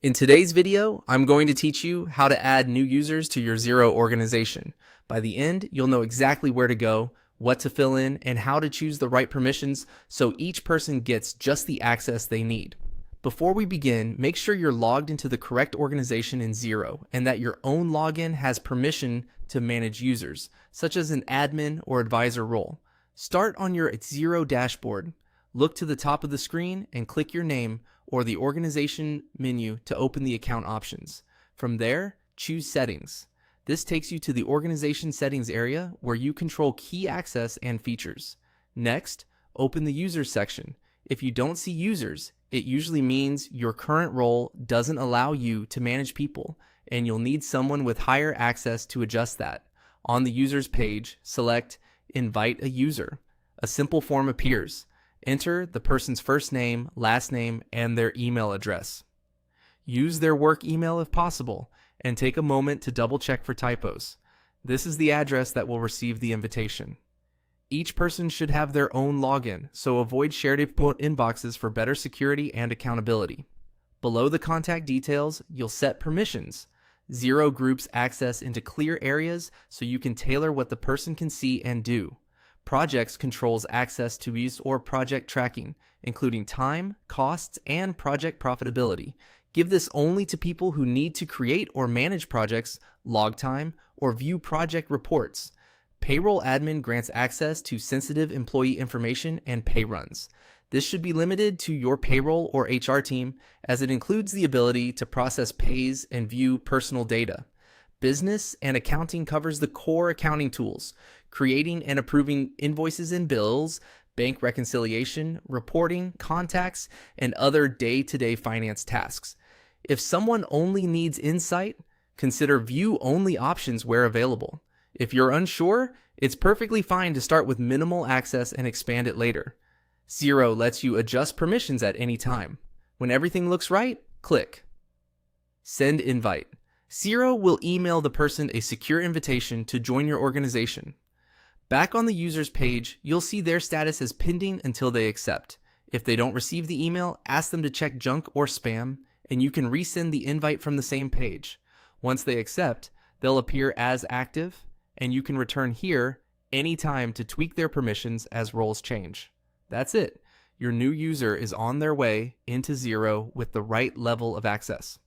In today's video, I'm going to teach you how to add new users to your Xero organization. By the end, you'll know exactly where to go, what to fill in, and how to choose the right permissions so each person gets just the access they need. Before we begin, make sure you're logged into the correct organization in Xero and that your own login has permission to manage users, such as an admin or advisor role. Start on your Xero dashboard. Look to the top of the screen and click your name or the organization menu to open the account options. From there, choose Settings. This takes you to the organization settings area where you control key access and features. Next, open the Users section. If you don't see users, it usually means your current role doesn't allow you to manage people, and you'll need someone with higher access to adjust that. On the Users page, select Invite a User. A simple form appears. Enter the person's first name, last name, and their email address. Use their work email if possible, and take a moment to double check for typos. This is the address that will receive the invitation. Each person should have their own login, so avoid shared inboxes for better security and accountability. Below the contact details, you'll set permissions. Xero groups access into clear areas so you can tailor what the person can see and do. Projects controls access to use or project tracking, including time, costs, and project profitability. Give this only to people who need to create or manage projects, log time, or view project reports. Payroll admin grants access to sensitive employee information and pay runs. This should be limited to your payroll or HR team, as it includes the ability to process pays and view personal data. Business and accounting covers the core accounting tools, creating and approving invoices and bills, bank reconciliation, reporting, contacts, and other day-to-day finance tasks. If someone only needs insight, consider view-only options where available. If you're unsure, it's perfectly fine to start with minimal access and expand it later. Xero lets you adjust permissions at any time. When everything looks right, click Send Invite. Xero will email the person a secure invitation to join your organization. Back on the user's page, you'll see their status as pending until they accept. If they don't receive the email, ask them to check junk or spam, and you can resend the invite from the same page. Once they accept, they'll appear as active, and you can return here anytime to tweak their permissions as roles change. That's it. Your new user is on their way into Xero with the right level of access.